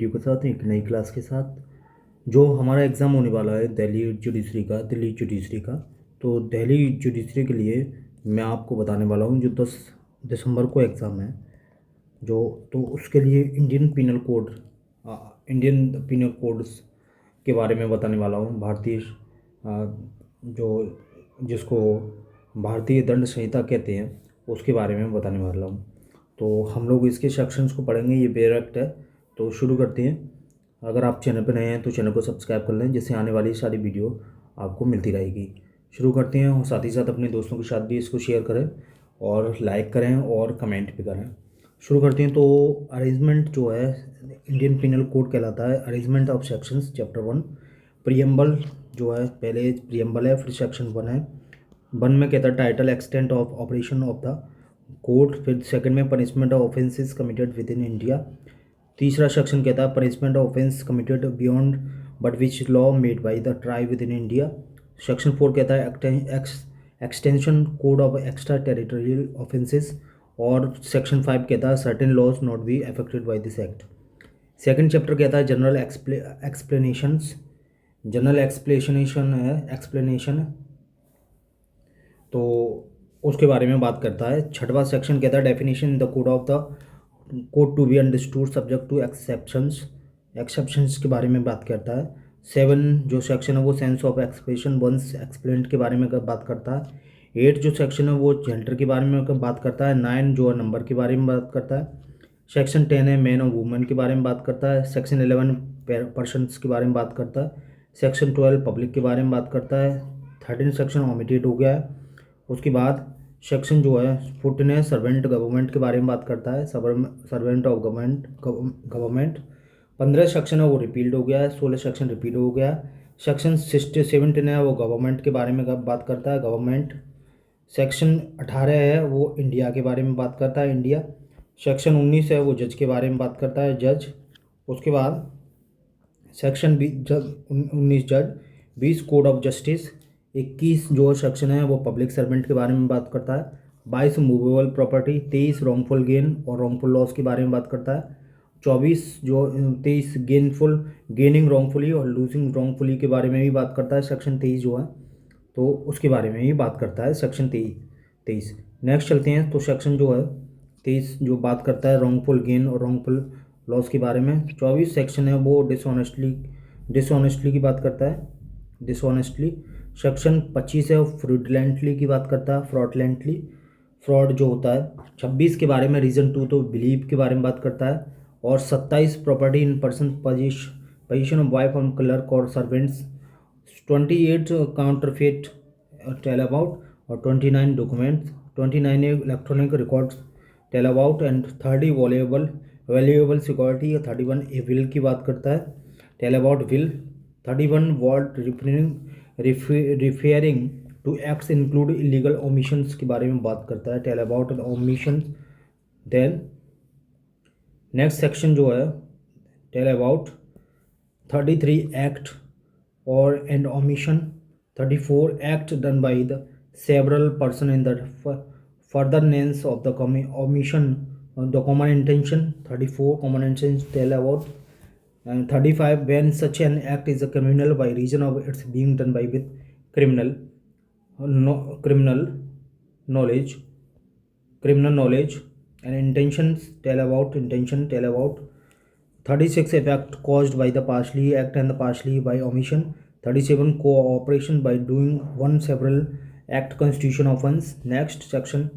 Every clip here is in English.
Video के साथ, एक नई क्लास के साथ। जो हमारा एग्ज़ाम होने वाला है दिल्ली जुडिशरी का। तो दिल्ली जुडिशरी के लिए मैं आपको बताने वाला हूँ, जो 10 दिसंबर को एग्ज़ाम है जो, तो उसके लिए इंडियन पिनल कोड्स के बारे में बताने वाला हूँ। भारतीय जो जिसको भारतीय दंड संहिता कहते हैं, उसके बारे में बताने वाला हूँ। तो हम लोग इसके सेक्शंस को पढ़ेंगे, ये डायरेक्ट है। तो शुरू करते हैं। अगर आप चैनल पर नए हैं तो चैनल को सब्सक्राइब कर लें, जिससे आने वाली सारी वीडियो आपको मिलती रहेगी। शुरू करते हैं, और साथ ही साथ अपने दोस्तों के साथ भी इसको शेयर करें और लाइक करें और कमेंट भी करें। शुरू करते हैं। तो अरेंजमेंट जो है इंडियन पिनल कोड कहलाता है। Arrangement of sections, chapter 1। Preamble जो है, पहले प्रियम्बल है, फिर सेक्शन 1 है। 1 में कहता है title, extent of operation of the code. फिर सेकंड में punishment of offences committed within India. तीसरा सेक्शन कहता है punishment of offence committed beyond but which law made by the tribe within India. Section 4 कहता है extension code of extra territorial offences. और section 5 कहता है certain laws not be affected by this act. Second chapter कहता है general explanations. General explanation तो उसके बारे में बात करता है। छठवां सेक्शन कहता है definition in the code to be understood subject to exceptions के बारे में बात करता है। 7 जो सेक्शन है वो sense of expression once explained के बारे में बात करता है। 8 जो सेक्शन है वो जेंडर के बारे में बात करता है। 9 जो है नंबर के बारे में बात करता है। सेक्शन 10 है मैन और वुमेन के बारे में बात करता है। सेक्शन 11 पर्सनस के बारे में बात करता है। सेक्शन 12 पब्लिक के बारे में बात करता है। 13 सेक्शन ओमिटेड हो गया है। उसके बाद सेक्शन जो है 14 है सर्वेंट गवर्नमेंट के बारे में बात करता है, सर्वेंट ऑफ गवर्नमेंट। 15 सेक्शन है वो रिपील्ड हो गया है। 16 सेक्शन रिपीट हो गया है। सेक्शन 17 है वो गवर्नमेंट के बारे में बात करता है, गवर्नमेंट। सेक्शन 18 है वो इंडिया के बारे में बात करता है, इंडिया। सेक्शन 19 है वो जज के बारे में बात करता है, जज। उसके बाद सेक्शन 19 जज। 20 कोड ऑफ जस्टिस। 21 जो सेक्शन है वो पब्लिक सर्वेंट के बारे में बात करता है। 22 मूवेबल प्रॉपर्टी। 23 रॉन्गफुल गेन और रॉन्गफुल लॉस के बारे में बात करता है। 23 गेनिंग रॉन्गफुली और लूजिंग रॉन्गफुली के बारे में भी बात करता है, सेक्शन 23 जो है, तो उसके बारे में भी बात करता है, सेक्शन 23। नेक्स्ट चलते हैं। तो सेक्शन जो है 23 जो बात करता है रॉन्गफुल गेन और रॉन्गफुल लॉस के बारे में। 24 सेक्शन है वो डिसऑनेस्टली की बात करता है, डिसऑनेस्टली। सेक्शन 25 है फ्रॉडलेंटली की बात करता है, फ्रॉडलेंटली, फ्रॉड जो होता है। 26 के बारे में रीज़न 2 तो बिलीव के बारे में बात करता है। और 27 property in person position of wife और क्लर्क और सर्वेंट्स। 28 काउंटरफेट टेल अबाउट और 29 documents. 29 electronic records tell about and 30 valuable security. 31 a will की बात करता है, tell about will. 31 word referring to acts include illegal omissions के बारे में बात करता है, tell about omissions. Then next section जो है टेल अबाउट 33 एक्ट और and omission. 34 act done by the several person in the furtherance of the omission the common intention। 34 common intention tell about। and 35 when such an act is a criminal by reason of its being done by with criminal knowledge and intentions tell about 36 effect caused by the partially act and the partially by omission। 37 cooperation by doing one several act constitution offense। next section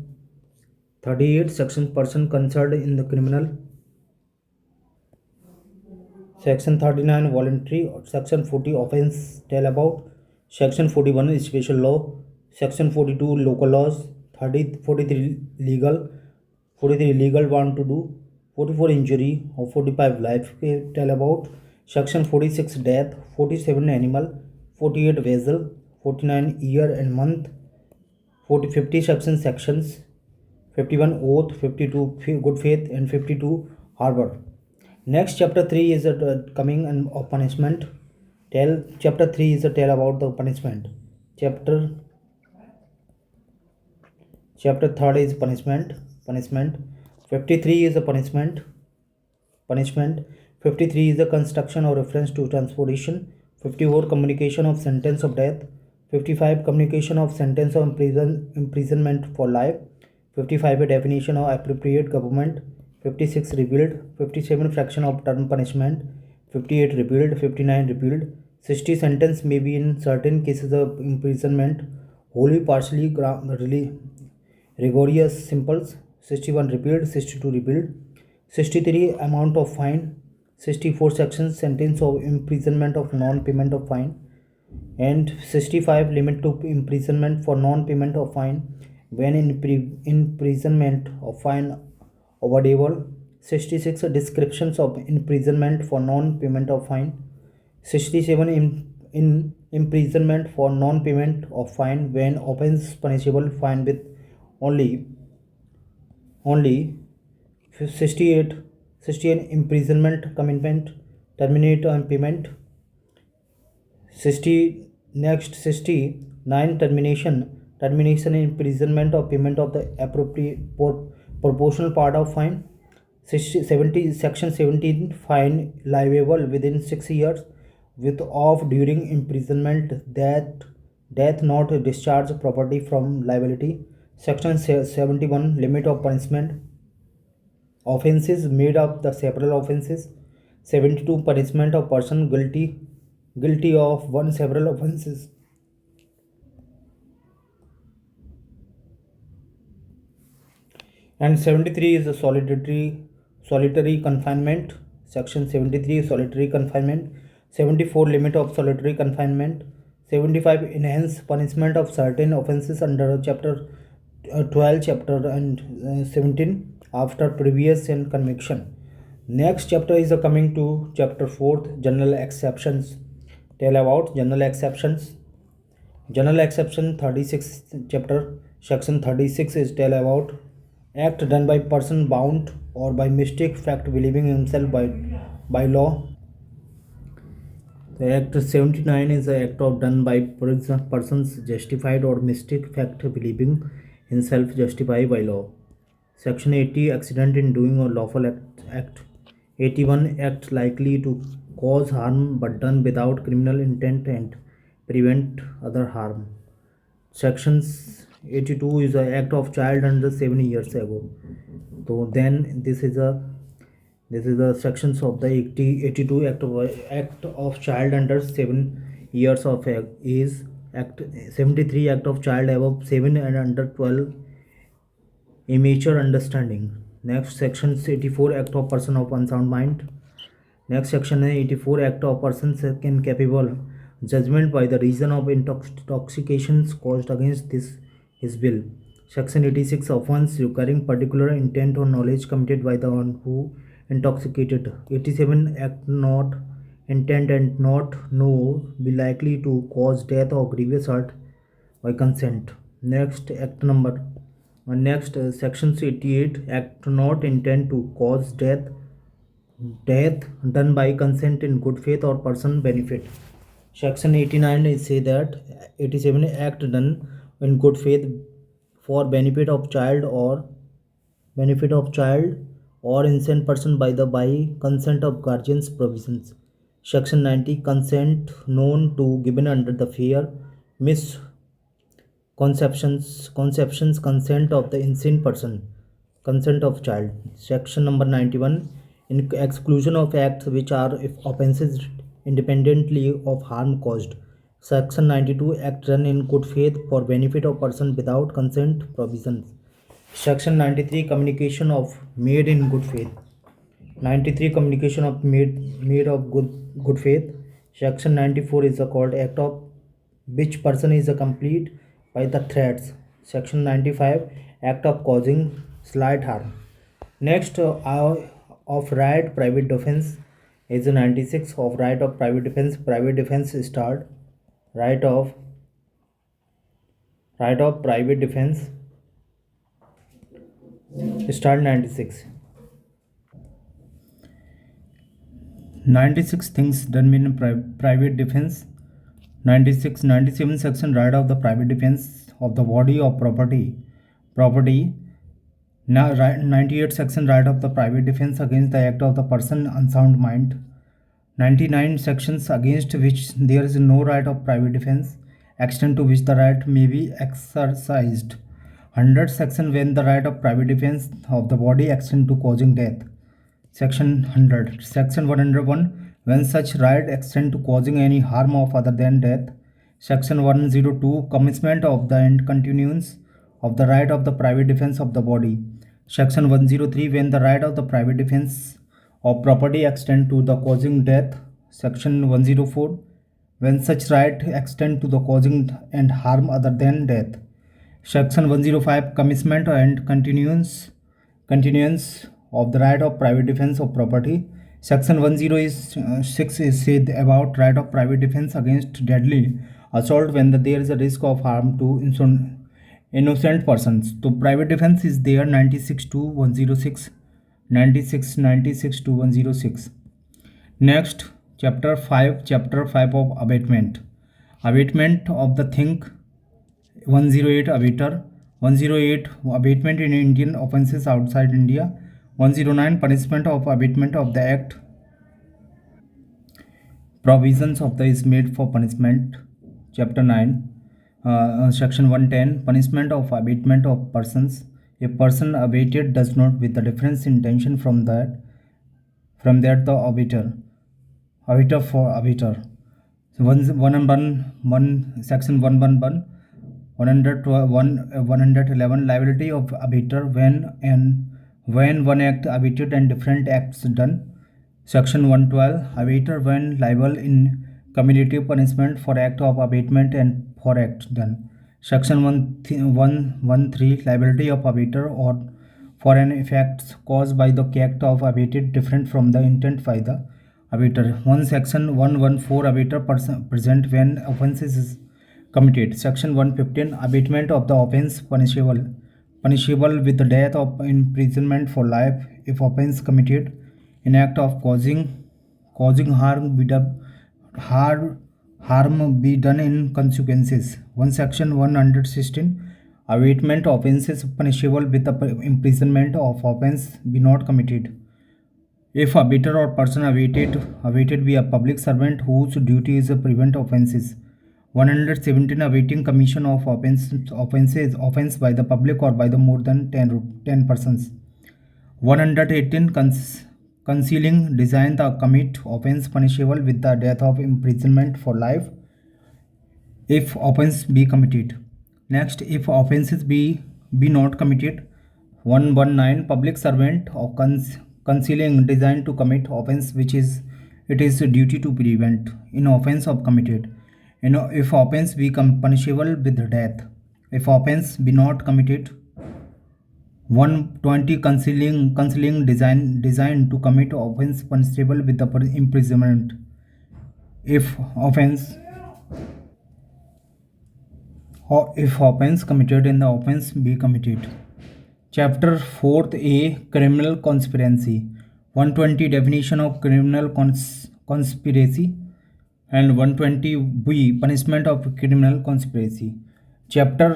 38 section person concerned in the criminal। section 39 voluntary। section 40 offense tell about। section 41 special law। section 42 local laws। 43 legal want to do। 44 injury और 45 life के tell about। section 46 death। 47 animal। 48 vessel। 49 year and month। 50 sections। 51 oath। 52 good faith and 52 harbor। next chapter 3 is coming and of punishment। chapter 3 is a tell about the punishment। chapter 3rd is punishment। 53 is a punishment। 53 is the construction or reference to transportation. 54 communication of sentence of death. 55 communication of sentence of imprisonment for life. 55 a definition of appropriate government. 56 repealed. 57 fraction of term punishment. 58 repealed. 59 repealed. 60 sentence may be in certain cases of imprisonment wholly partially rigorous simples. 61 repealed. 62 repealed. 63 amount of fine. 64 sections sentence of imprisonment of non-payment of fine. And 65 limit to imprisonment for non-payment of fine when imprisonment of fine overdue. 66 descriptions of imprisonment for non-payment of fine. 67 in imprisonment for non-payment of fine when offense punishable fine with only 68 imprisonment commitment terminate on payment. 69 termination imprisonment of payment of the appropriate proportional part of fine. 70 section 17 fine liable within 6 years with off during imprisonment death not discharge property from liability. Section 71 limit of punishment offenses made up the several offenses. 72 punishment of person guilty of one several offenses. And 73 is the solitary confinement. Section 73 is solitary confinement. 74 limit of solitary confinement. 75 enhanced punishment of certain offenses under chapter 12 chapter and 17 after previous and conviction. Next chapter is coming to chapter 4th general exceptions. Tell about general exceptions. General exception 36 chapter section 36 is tell about act done by person bound or by mistake fact believing himself by law. The act 79 is the act of done by persons justified or mistake fact believing himself justified by law. Section 80 accident in doing or lawful act. 81 act likely to cause harm but done without criminal intent and prevent other harm. Sections 82 is the act of child under 7 years ago. So then this is the sections of the 82 act of child under 7 years of age. Act 73 act of child above 7 and under 12 immature understanding. Next section 84 act of person of unsound mind. Next section 84 act of persons incapable judgment by the reason of intoxications caused against his will. Section 86 offense requiring particular intent or knowledge committed by the one who intoxicated. 87 act not intend and not know be likely to cause death or grievous hurt by consent. Next sections 88 act not intend to cause death done by consent in good faith or person benefit. Section 89 is say that 87 act done in good faith for benefit of child or innocent person by consent of guardians provisions. Section 90 consent known to given under the fear conceptions consent of the insane person consent of child. Section number 91 in exclusion of acts which are offenses independently of harm caused. Section 92 act done in good faith for benefit of person without consent provisions. Section 93 communication of made in good faith. 93 communication of made of good faith. Section 94 is called act of which person is complete by the threats. Section 95 act of causing slight harm. Next of right private defense is 96 of right of private defense. Private defense start right of private defense start 96. 96 things done in private defense. 97 section right of the private defense of the body or property Now, 98 section right of the private defense against the act of the person unsound mind. 99 sections against which there is no right of private defense, extent to which the right may be exercised. 100 section when the right of private defense of the body extend to causing death. Section 100. Section 101 when such right extend to causing any harm of other than death. Section 102 commencement of the and continuance of the right of the private defense of the body. Section 103 when the right of the private defense of property extend to the causing death. Section 104 when such right extend to the causing and harm other than death. Section 105 commencement and continuance of the right of private defense of property. Section 106 is said about right of private defense against deadly assault when there is a risk of harm to innocent persons. So private defense is there 96 to 106, 96 to 106. Next, chapter 5 of abatement. Abatement of the thing. 108 abater. 108 abatement in Indian offences outside India. 109 punishment of abatement of the act. Provisions of the is made for punishment. Chapter 9. Section 110 punishment of abatement of persons. A person abated does not with the difference in intention from that the abater for abater. Section 111 liability of abater when one act abated and different acts done. Section 112 abater when liable in cumulative punishment for act of abatement and for act done. Section 113 liability of abater or for an effect caused by the act of abated different from the intent by the abater. Section 114 abater present when offence is committed. Section 115 abatement of the offence punishable with the death of imprisonment for life if offence committed in act of causing harm be done in consequences. Section 116 abatement offences punishable with the imprisonment of offence be not committed. If abater or person abated be a public servant whose duty is to prevent offences. 117 awaiting commission of offense by the public or by the more than 10 persons. 118 concealing design the commit offense punishable with the death of imprisonment for life if offense be committed. Next, if offenses be not committed. 119 public servant of concealing design to commit offense which is it is a duty to prevent in offense of committed. If offense be punishable with death. If offense be not committed. 120 concealing design to commit offense punishable with the imprisonment. If offense committed in the offense be committed. Chapter 4th A criminal conspiracy. 120 definition of criminal conspiracy and 120 B punishment of criminal conspiracy. Chapter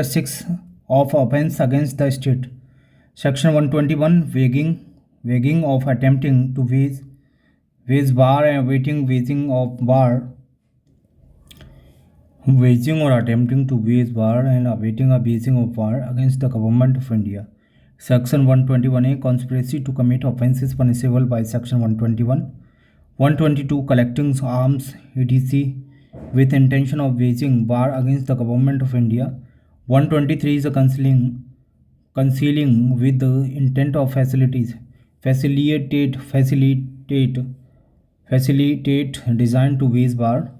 6 of offense against the state. Section 121 wagging of attempting to wage war and waging of war. Waging or attempting to wage war and awaiting a waging of war against the government of India. Section 121A conspiracy to commit offences punishable by Section 121. 122 collecting arms etc. with intention of waging war against the government of India. 123 is a concealing with the intent of facilitate design to wage war.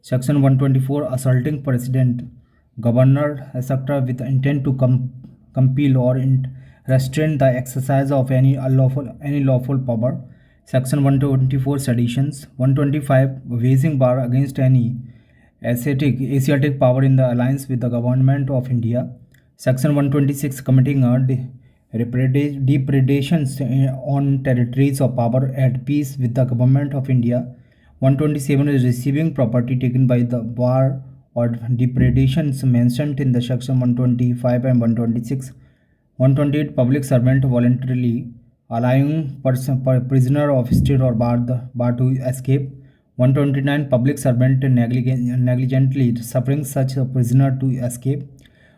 Section 124 assaulting president, governor, etc. with intent to compel or restrain the exercise of any lawful power. Section 124 seditions. 125 waging war against any Asiatic power in the alliance with the government of India. Section 126 committing depredations on territories of power at peace with the government of India. 127 is receiving property taken by the war or depredations mentioned in the section 125 and 126. 128 public servant voluntarily allowing prisoner of state or bar to escape. 129 public servant negligently suffering such a prisoner to escape.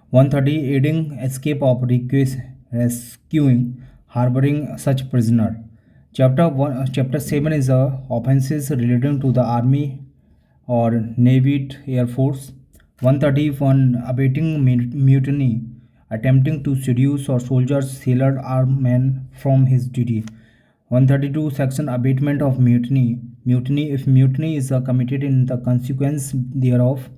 130 aiding escape of rescuing harboring such prisoner. Chapter 7 is offenses relating to the army or Navy, Air Force. 131 abating mutiny, attempting to seduce or soldiers, sailor, armed man from his duty. 132 section abatement of mutiny if mutiny is committed in the consequence thereof.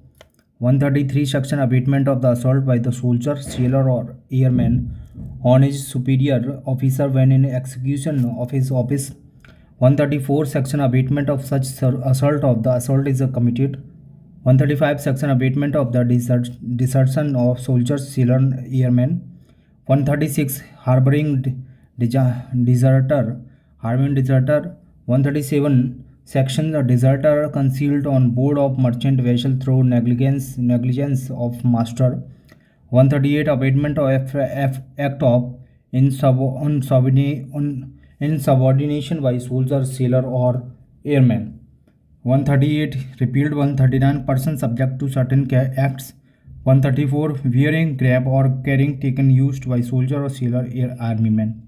133 section abatement of the assault by the soldier, sailor, or airman on his superior officer when in execution of his office. 134 section abatement of such assault of the assault is committed. 135 section abatement of the desertion of soldiers, sailor, airmen. 136 deserter harboring deserter. 137 section the deserter concealed on board of merchant vessel through negligence of master. 138 abatement of act of insubordination by soldier, sailor, or airman. 138 repealed. 139 person subject to certain acts. 134 wearing, grab, or carrying taken used by soldier or sailor, air armyman.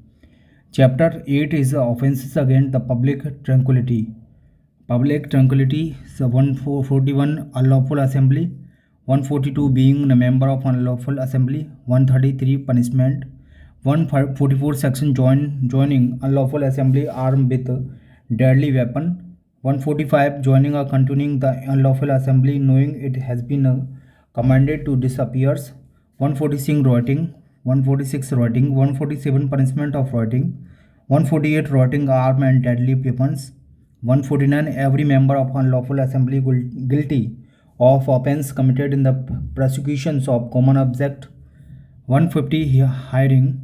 Chapter 8 is offenses against the public tranquility. Public tranquility is 141 unlawful assembly. 142 being a member of unlawful assembly. 133 punishment. 144 section joining unlawful assembly armed with deadly weapon. 145 joining or continuing the unlawful assembly knowing it has been commanded to disappears. 146 rioting. 146 rioting. 147 punishment of rioting. 148 rioting armed and deadly weapons. 149 every member of unlawful assembly guilty of offence committed in the prosecutions of common object. 150 hiring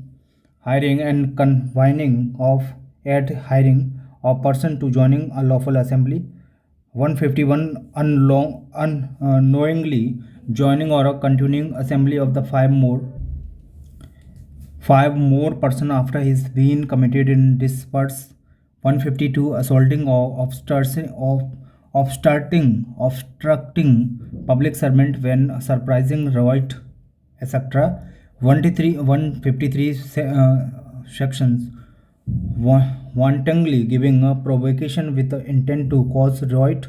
and convening of hiring of person to joining unlawful assembly. 151 unknowingly joining or continuing assembly of the five more person after his being committed in disperse. 152 assaulting or obstructing public servant when surprising riot, etc. 153 sections wantonly giving a provocation with the intent to cause riot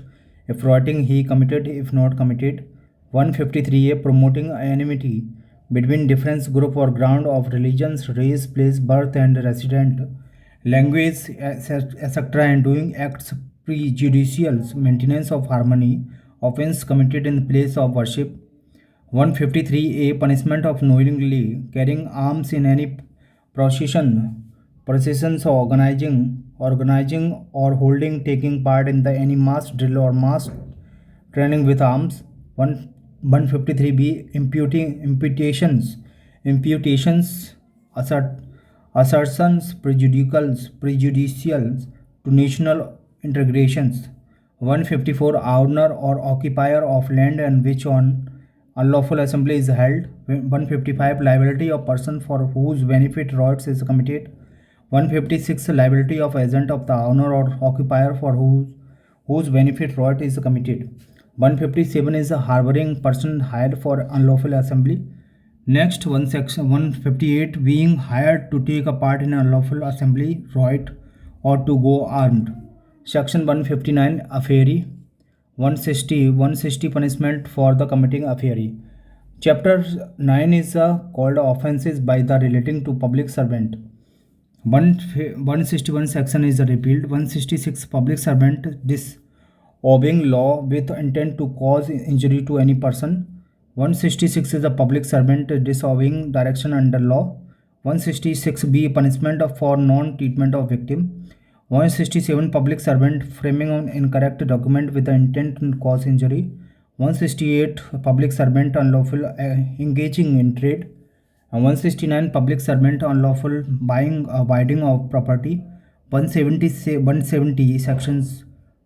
if rioting he committed if not committed. 153a promoting enmity between different group or ground of religions, race, place, birth, and resident, language, etc., and doing acts prejudicial maintenance of harmony, offense committed in place of worship. 153a punishment of knowingly carrying arms in any processions or organizing or holding taking part in the any mass drill or mass training with arms. 153b imputations assertions prejudicial to national integrations. 154 owner or occupier of land and which on unlawful assembly is held. 155 liability of person for whose benefit riots is committed. 156 liability of agent of the owner or occupier for whose benefit riot is committed. 157 is a harboring person hired for unlawful assembly. Next, one section 158 being hired to take a part in unlawful assembly, riot, or to go armed. Section 159 affair. 160 punishment for the committing affair. Chapter 9 is called offenses by the relating to public servant. 161 section is repealed. 166 public servant disobeying law with intent to cause injury to any person. 166 is a public servant disobeying direction under law. 166b punishment for non-treatment of victim. 167 public servant framing an incorrect document with the intent to cause injury. 168 public servant unlawful engaging in trade. 169 public servant unlawful buying abiding of property. 170 sections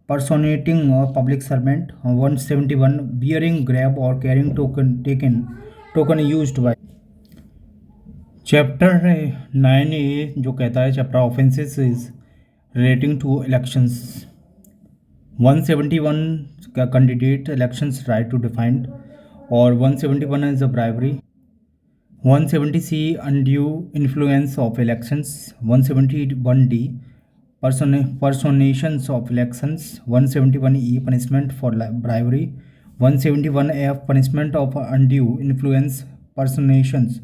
personating a public servant. 171 bearing, grab or carrying token used by chapter 9A जो कहता है chapter offences is relating to elections 171 का candidate elections right to defined और 171 is a bribery 170C undue influence of elections 171D personations of elections 171E punishment for bribery 171F punishment of undue influence personations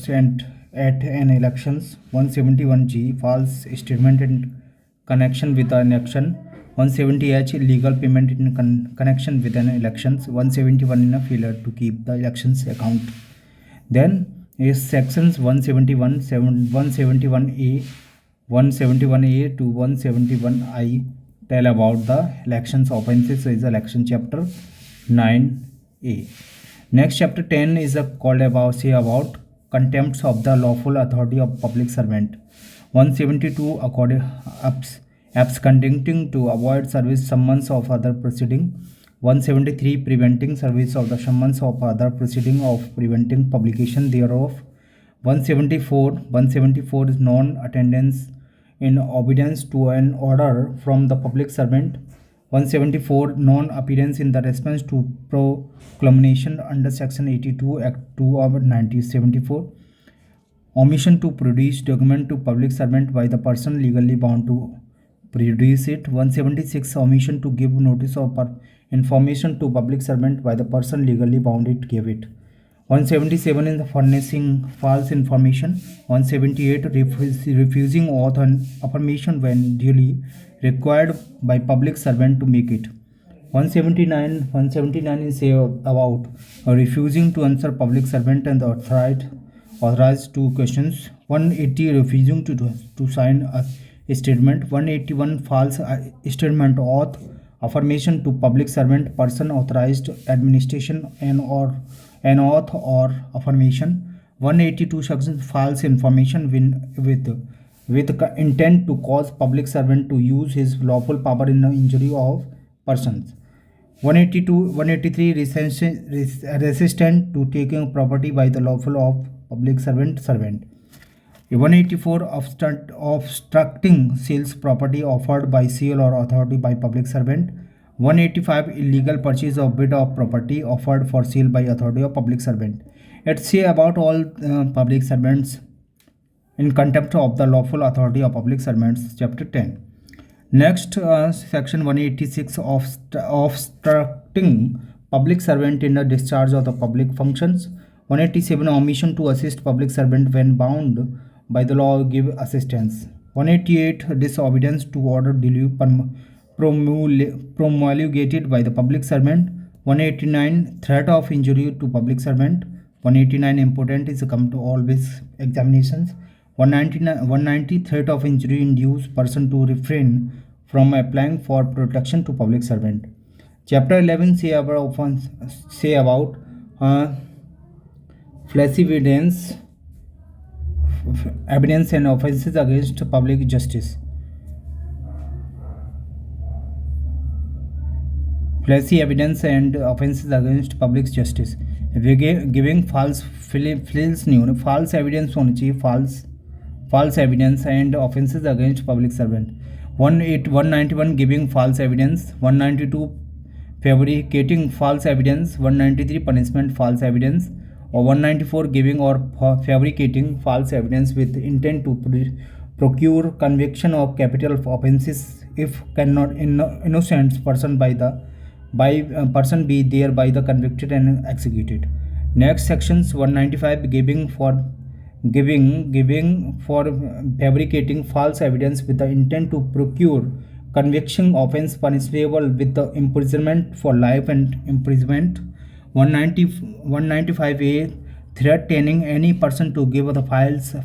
and at an elections 171G false statement in connection with an election 170H illegal payment in connection with an elections 171 in a failure to keep the elections account. Then is sections 171 171A 171A to 171I tell about the elections offenses is election chapter 9A. Next chapter 10 is called about contempts of the lawful authority of public servant 172 absconding to avoid service summons of other proceeding 173 preventing service of the summons of other proceeding of preventing publication thereof 174 is non-attendance in obedience to an order from the public servant 174 non-appearance in the response to proclamation under section 82 act 2 of 1974 omission to produce document to public servant by the person legally bound to produce it 176 omission to give notice of information to public servant by the person legally bound it gave it 177 is the furnishing false information 178 refusing oath and affirmation when duly required by public servant to make it 179 is say about refusing to answer public servant and authorized to questions 180 refusing to sign a statement 181 false statement oath affirmation to public servant person authorized administration and or an oath or affirmation 182 sections false information with intent to cause public servant to use his lawful power in the injury of persons 183 resistant to taking property by the lawful of public servant 184 obstructing sales property offered by sale or authority by public servant 185 illegal purchase of bid of property offered for sale by authority of public servant. Let's say about all public servants in contempt of the lawful authority of public servants chapter 10. Next section 186 of obstructing public servant in the discharge of the public functions 187 omission to assist public servant when bound by the law give assistance 188 disobedience to order promulgated by the public servant 189 threat of injury to public servant 189 important is come to always examinations 190 threat of injury induce person to refrain from applying for protection to public servant chapter 11 say about flashy evidence and offenses against public justice flashy evidence and offenses against public justice giving false evidence होनी चाहिए false evidence and offenses against public servant 191 giving false evidence 192 fabricating false evidence 193 punishment false evidence or 194 giving or fabricating false evidence with intent to procure conviction of capital offenses if cannot innocent person person be thereby the convicted and executed. Next sections 195 giving for fabricating false evidence with the intent to procure conviction offense punishable with the imprisonment for life and imprisonment 195A threatening any person to give the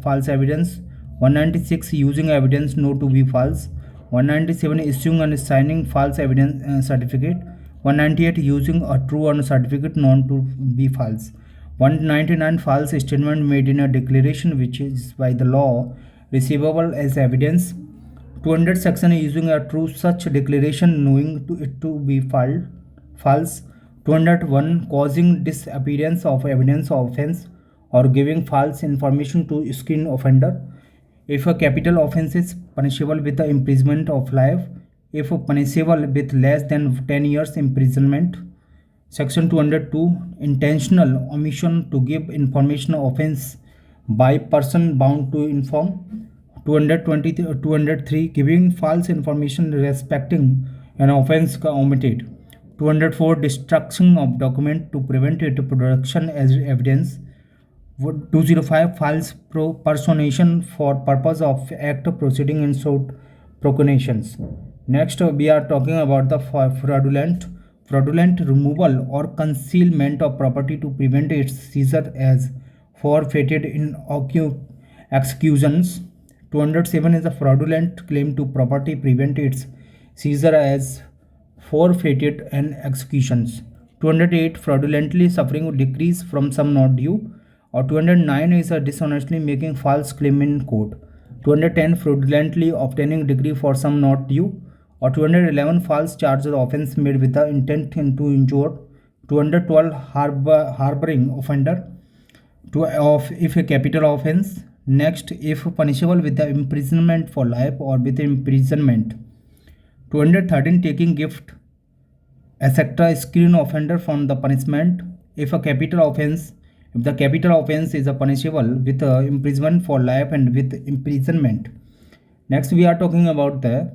false evidence 196 using evidence known to be false 197 issuing and signing false evidence certificate 198 using a true and certificate known to be false 199 false statement made in a declaration which is by the law receivable as evidence 200 section is using a true such declaration knowing it to be false. 201 causing disappearance of evidence of offense or giving false information to screen offender. If a capital offense is punishable with the imprisonment of life, if punishable with less than 10 years imprisonment. Section 202 intentional omission to give information offense by person bound to inform. 203 giving false information respecting an offense omitted. 204 destruction of document to prevent its production as evidence. 205 false personation for purpose of act proceeding in short procurations. Next we are talking about the fraudulent removal or concealment of property to prevent its seizure as forfeited in executions. 207 is a fraudulent claim to property prevent its seizure as forfeited and executions. 208 fraudulently suffering decrease from sum not due, or 209 is a dishonestly making false claim in court. 210 fraudulently obtaining degree for sum not due, or 211 false charge of offense made with the intent to injure. 212 harboring offender of if a capital offense. Next, if punishable with the imprisonment for life or with imprisonment. 213 taking gift etc. screen offender from the punishment. If the capital offense is a punishable with imprisonment for life and with imprisonment. Next we are talking about the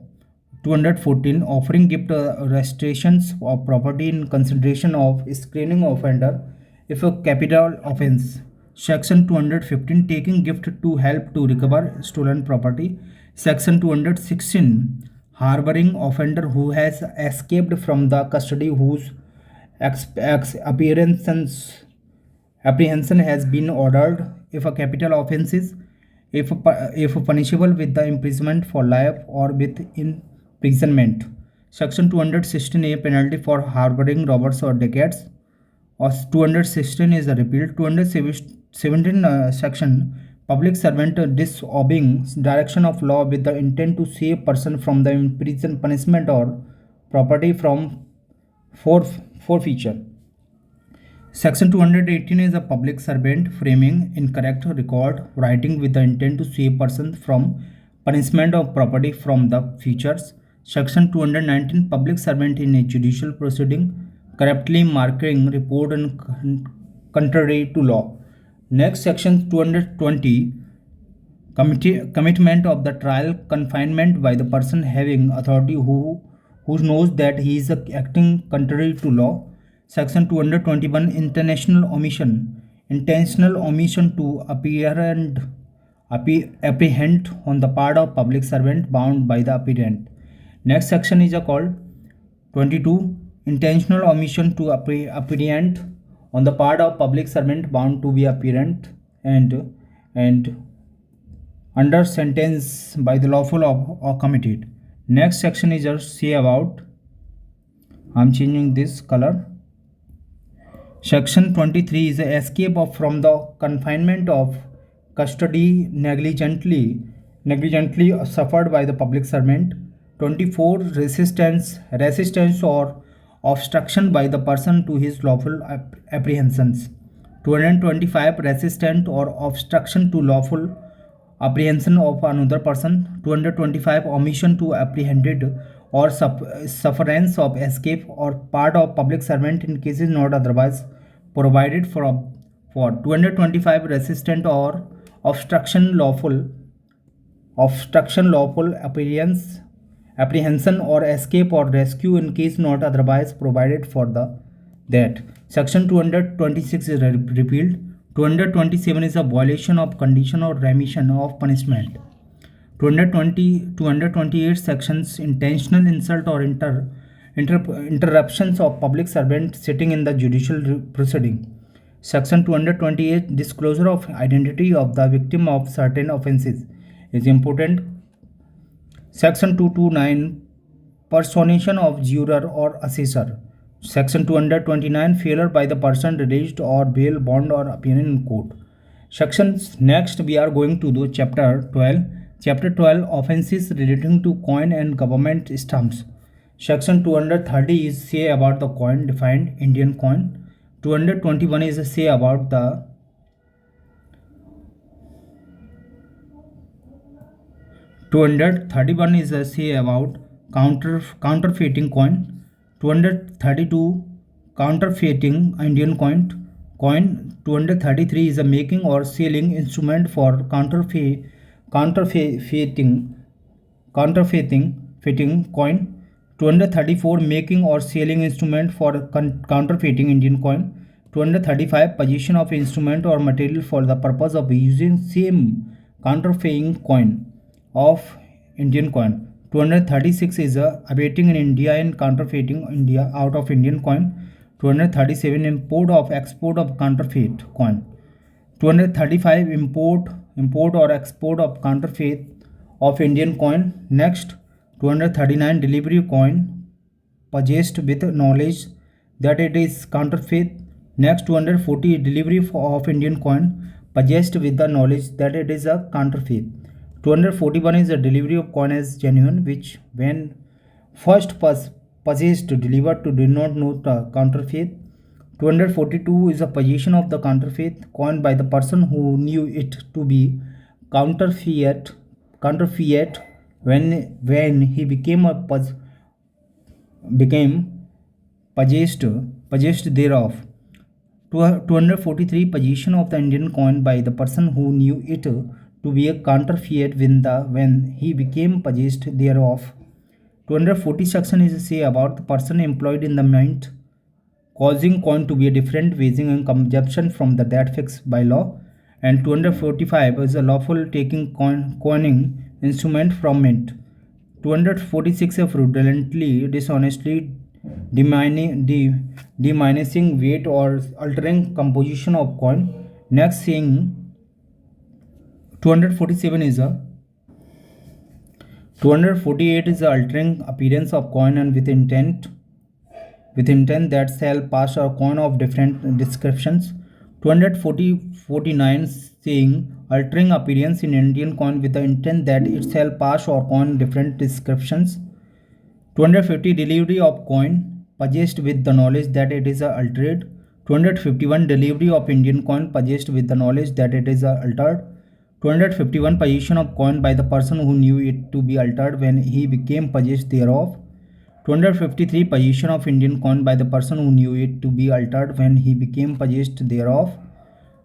214 offering gift restorations of property in consideration of screening offender if a capital offense. Section 215 taking gift to help to recover stolen property. Section 216 harboring offender who has escaped from the custody whose apprehension has been ordered if a capital offense is if punishable with the imprisonment for life or with imprisonment. Section 216a penalty for harboring robbers or dacoits, or 216 is a repeal. 217 section public servant disobeying direction of law with the intent to save person from the imprisonment punishment or property from forfeiture. Section 218 is a public servant framing incorrect record writing with the intent to save person from punishment of property from the futures. Section 219 public servant in a judicial proceeding corruptly marking report and contrary to law. Next, section 220 commitment of the trial confinement by the person having authority who knows that he is acting contrary to law. Section 221 intentional omission to apprehend on the part of public servant bound by the apprehended. Next section is called 22 intentional omission to apprehend on the part of public servant bound to be apparent and under sentence by the lawful or committed. Next section is just say about, I'm changing this color. Section 23 is the escape from the confinement of custody negligently suffered by the public servant. 24 resistance or obstruction by the person to his lawful apprehensions. 225 resistance or obstruction to lawful apprehension of another person. 225 omission to apprehended or sufferance of escape or part of public servant in cases not otherwise provided for. 225 resistant or obstruction lawful apprehension or escape or rescue in case not otherwise provided for that. Section 226 is repealed. 227 is a violation of condition or remission of punishment. 228 sections intentional insult or interruptions of public servant sitting in the judicial proceeding. Section 228 disclosure of identity of the victim of certain offences is important. Section 229 personation of juror or assessor. Section 229 failure by the person released or bail bond or appearing in court. Sections next we are going to do chapter 12 Chapter 12 Offenses relating to coin and government stamps. Section 230 is say about the coin defined Indian coin. 221 is a say about the 231 is a say about counterfeiting coin. 232 counterfeiting Indian coin. 233 is a making or selling instrument for counterfeiting fitting coin. 234 making or selling instrument for counterfeiting Indian coin. 235 possession of instrument or material for the purpose of using same counterfeiting coin of Indian coin. 236 is abating in India and counterfeiting India out of Indian coin. 237 import of export of counterfeit coin. 235 import or export of counterfeit of Indian coin. Next, 239 delivery coin purchased with knowledge that it is counterfeit. Next, 240 delivery of Indian coin purchased with the knowledge that it is a counterfeit. 241 is the delivery of coin as genuine, which when first purchased delivered to did not know the counterfeit. 242 is a possession of the counterfeit coin by the person who knew it to be counterfeit when he became possessed thereof. 243 possession of the Indian coin by the person who knew it to be a counterfeit when he became possessed thereof. 240 section is a say about the person employed in the mint causing coin to be a different weighing and consumption from the that fixed by law. And 245 is a lawful taking coining instrument from mint. 246 a fraudulently, dishonestly diminishing weight or altering composition of coin. Next saying 247 is a 248 is the altering appearance of coin and with intent that shall pass a coin of different descriptions. 249 saying altering appearance in Indian coin with the intent that it shall pass or coin different descriptions. 250 delivery of coin purchased with the knowledge that it is altered. 251 delivery of Indian coin purchased with the knowledge that it is altered. 251 possession of coin by the person who knew it to be altered when he became possessed thereof. 253 possession of Indian coin by the person who knew it to be altered when he became possessed thereof.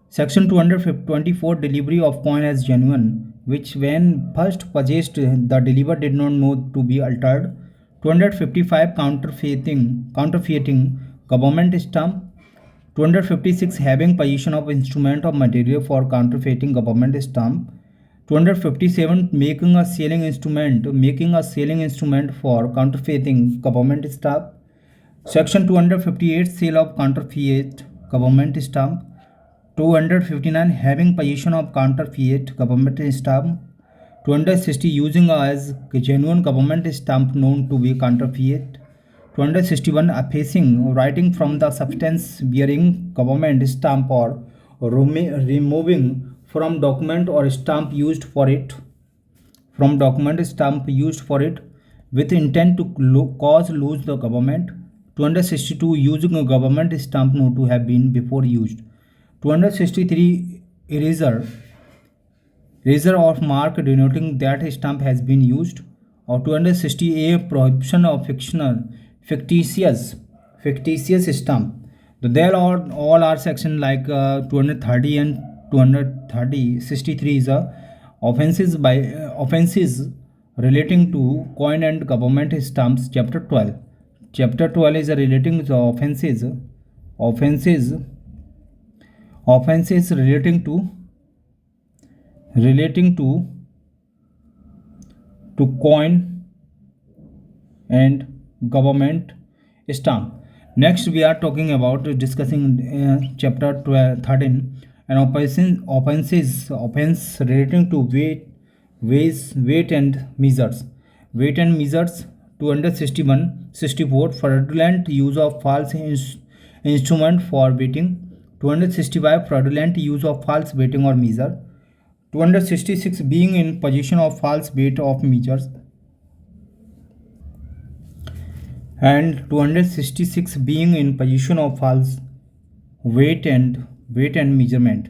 Section 224 delivery of coin as genuine, which when first purchased the deliverer did not know to be altered. 255 counterfeiting government stamp. 256 having possession of instrument of material for counterfeiting government stamp. 257 making a selling instrument for counterfeiting government stamp. Section 258 sale of counterfeit government stamp. 259 having possession of counterfeit government stamp. 260 using as genuine government stamp known to be counterfeit. 261 effacing writing from the substance bearing government stamp or removing from document or stamp used for it with intent to cause lose the government. 262 using a government stamp known to have been before used. 263 eraser of mark denoting that stamp has been used. Or 260 a prohibition of fictitious stamp. So there are all are section like 230 and 230. 63 is offenses relating to coin and government stamps. Chapter 12 is relating to offenses relating to coin and government stamp. Next we are talking about discussing chapter 13 and offense relating to weight and measures. 264 fraudulent use of false instrument for weighting. 265 fraudulent use of false weighting or measure. 266 being in possession of false weight of measures, and 266 being in possession of false weight and measurement.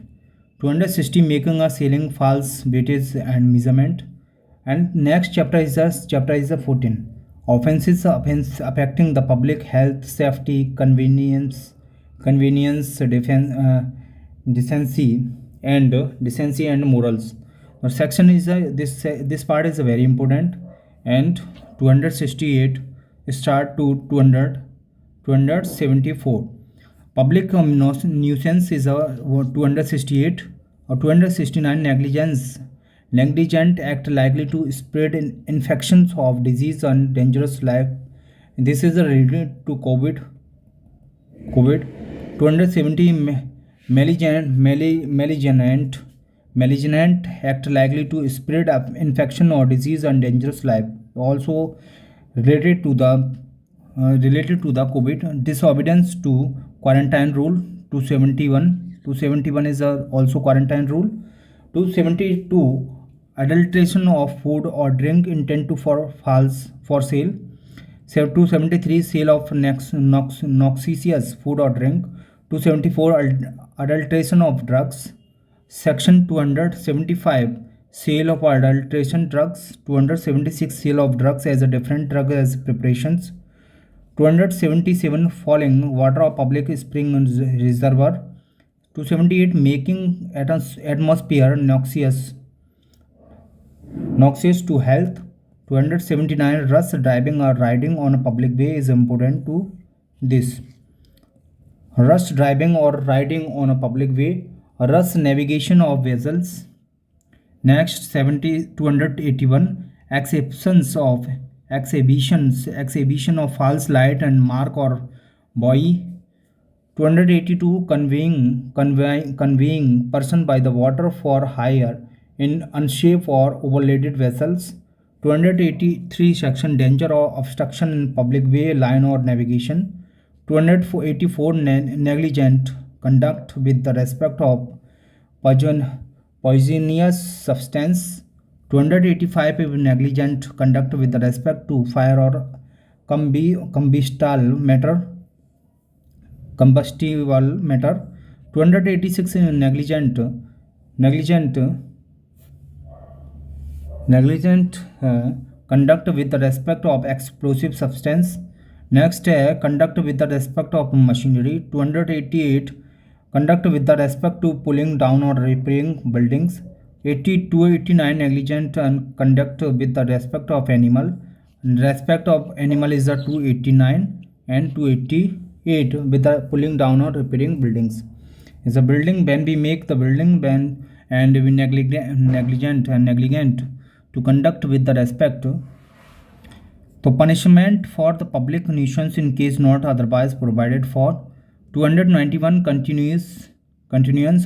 260 making or selling false weightage and measurement. And next chapter is the 14 offenses affecting the public health, safety, convenience, defense, decency and morals. The section is this part is very important. And 268 start to 274. Public nuisance is a 268 or 269. Negligent act likely to spread infections of disease and dangerous life. This is related to COVID. 270 malignant act likely to spread infection or disease and dangerous life. Also related to the COVID. Disobedience to quarantine rule. 271 is also quarantine rule. 272 adulteration of food or drink intent to for sale. 273 sale of noxious food or drink. 274 adulteration of drugs. Section 275 sale of adulteration drugs. 276 sale of drugs as a different drug as preparations. 277 falling water of public spring reservoir. 278 making atmosphere noxious to health. 279 rush driving or riding on a public way is important to this. Rush driving or riding on a public way. Rush navigation of vessels. Next 281 exhibition of false light and mark or buoy. 282 conveying person by the water for hire in unsafe or overloaded vessels. 283 section danger or obstruction in public way, line or navigation. 284 negligent conduct with the respect of poisonous substance. 285 negligent conduct with the respect to fire or combustible matter. 286 negligent conduct with the respect of explosive substance. Next conduct with the respect of machinery. 288 conduct with the respect to pulling down or repairing buildings. 289 negligent and conduct with the respect of animal. Respect of animal is the 289. And 288 with the pulling down or repairing buildings. Is a building when we make the building when and we negligent to conduct with the respect. So punishment for the public nuisance in case not otherwise provided for. 291 continuance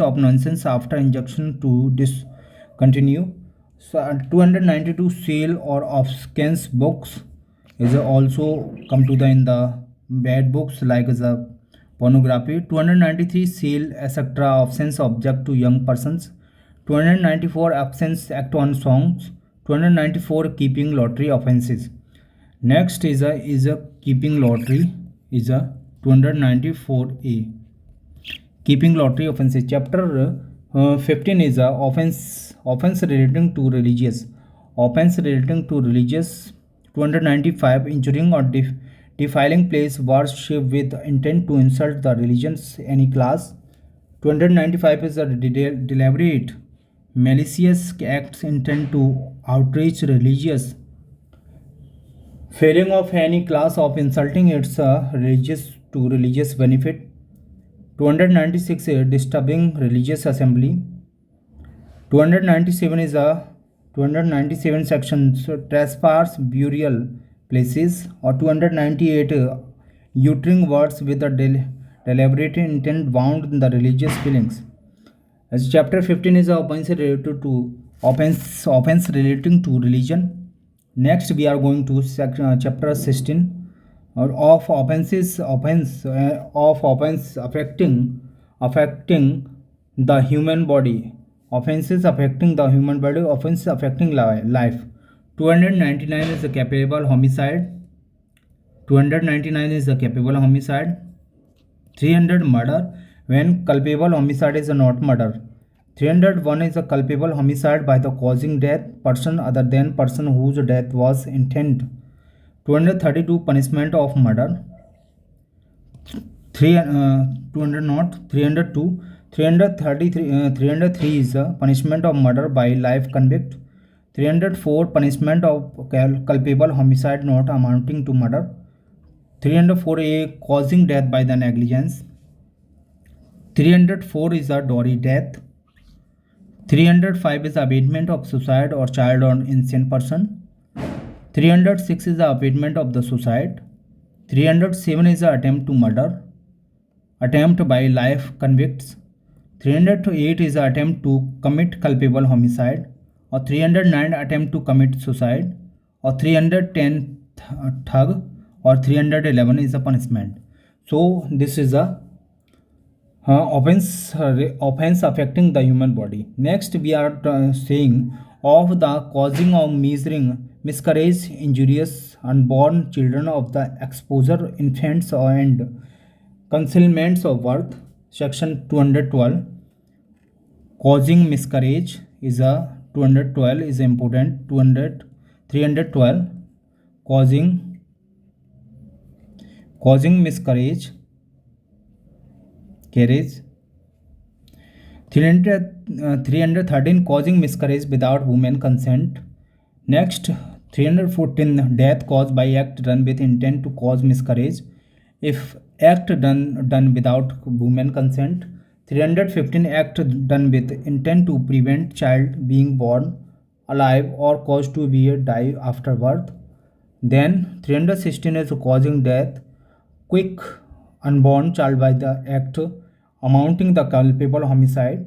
of nonsense after injunction to discontinue. So 292 sale or offense books is also come to the in the bad books like the pornography. 293 sale etc. offense object to young persons. 294 absence act on songs. 294 keeping lottery offenses. Next is a keeping lottery is a 294A. Keeping lottery offenses. Chapter 15 is a offense relating to religious. Offense relating to religious. 295 injuring or defiling place worship with intent to insult the religions any class. 295 is a deliberate malicious acts intent to outrage religious. Failing of any class of insulting its religious benefit. 296 disturbing religious assembly. 297 is a 297 sections trespass burial places. Or 298 uttering words with a deliberate intent bound in the religious feelings. As chapter 15 is a offense related to offense relating to religion. Next we are going to chapter 16 of offense affecting the human body. Offenses affecting the human body, offenses affecting life. 299 is a capable homicide. 299 is a capable homicide. 300 murder when culpable homicide is not murder. 301 is a culpable homicide by the causing death person other than person whose death was intended. 232 punishment of murder. 200 not 302. 333 303 is a punishment of murder by life convict. 304 punishment of culpable homicide not amounting to murder. 304A causing death by the negligence. 304 is a dowry death. 305 is the abatement of suicide or child or insane person. 306 is the abatement of the suicide. 307 is the attempt to murder, attempt by life convicts. 308 is the attempt to commit culpable homicide, or 309 attempt to commit suicide, or 310 thug, or 311 is a punishment. So this is a offense affecting the human body. Next we are saying of the causing of measuring miscarriage, injurious unborn children of the exposure infants and concealments of birth. Section 212 causing miscarriage is a 212 is important. 312 causing miscarriage carriage. 313 causing miscarriage without woman consent. Next 314 death caused by act done with intent to cause miscarriage if act done without woman consent. 315 act done with intent to prevent child being born alive or caused to be die after birth. Then 316 is causing death quick unborn child by the act amounting the culpable homicide.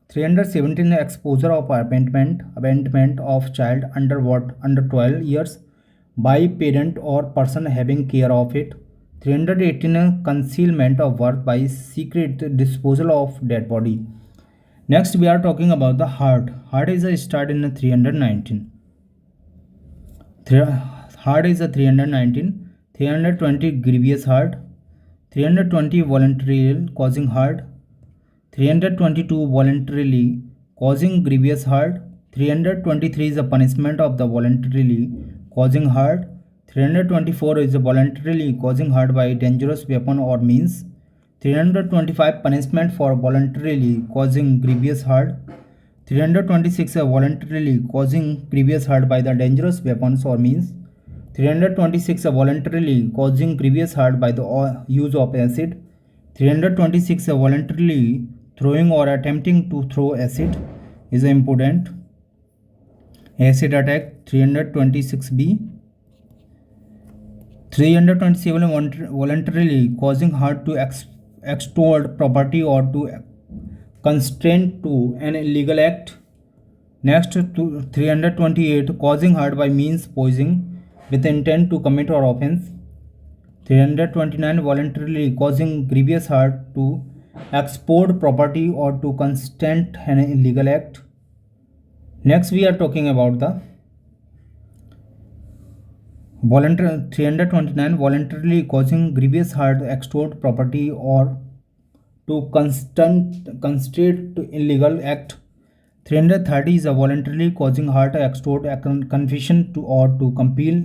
317 exposure of abandonment of child under 12 years by parent or person having care of it. 318 concealment of birth by secret disposal of dead body. Next we are talking about the heart. Heart is a start in 319. Heart is a 319. 320 grievous heart. 320 voluntarily causing heart. 322 voluntarily causing grievous heart. 323 is a punishment of the voluntarily causing heart. 324 is a voluntarily causing heart by dangerous weapon or means. 325 punishment for voluntarily causing grievous hurt. 326 voluntarily causing grievous hurt by the dangerous weapons or means. 326 voluntarily causing grievous hurt by the use of acid. 326 voluntarily throwing or attempting to throw acid is important. Acid attack 326B. 327 voluntarily causing hurt to extort property or to constrain to an illegal act. Next to 328 causing hurt by means poisoning with intent to commit or offense. 329 voluntarily causing grievous hurt to export property or to constrain an illegal act. Next we are talking about the 329 voluntarily causing grievous hurt, extort property or to constrain to illegal act. 330 is a voluntarily causing hurt, extort, confession to or to compel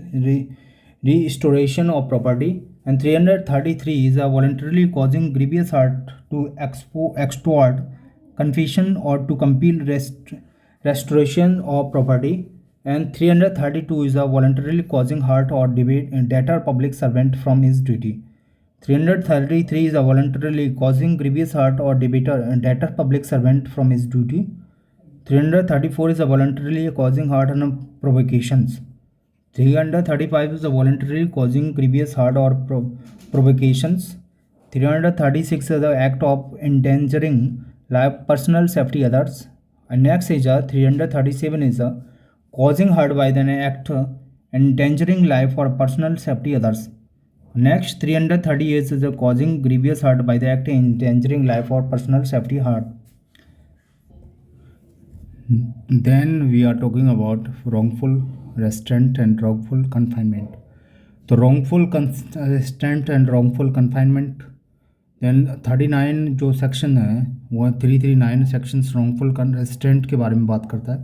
restoration of property. And 333 is a voluntarily causing grievous hurt to extort, confession or to compel restoration of property. And 332 is a voluntarily causing hurt or debtor public servant from his duty. 333 is a voluntarily causing grievous hurt or debtor public servant from his duty. 334 is a voluntarily causing hurt and provocations. 335 is a voluntarily causing grievous hurt or provocations. 336 is the act of endangering life, personal safety others. And next is a 337 is a causing hurt by the act endangering life or personal safety others. Next 338 is the causing grievous hurt by the act endangering life or personal safety hurt. Then we are talking about wrongful restraint and wrongful confinement. The wrongful restraint and wrongful confinement, then 39 जो section है वो 339 sections wrongful restaurant के बारे में बात करता है,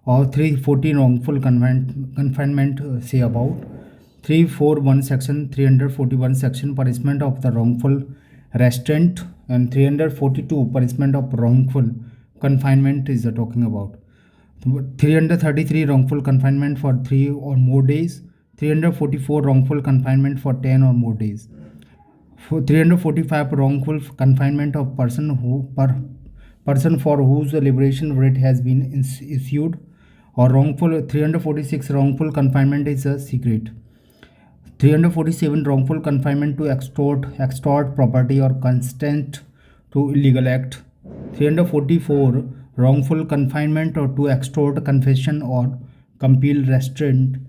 और 314 wrongful confinement say about 341 section 341 section punishment of the wrongful restaurant and 342 punishment of wrongful confinement is talking about. 333 wrongful confinement for 3 or more days, 344 wrongful confinement for 10 or more days, 345 wrongful confinement of person for whose liberation writ has been issued, or wrongful 346 wrongful confinement is a secret, 347 wrongful confinement to extort property or consent to illegal act, 344 wrongful confinement or to extort confession or compel restoration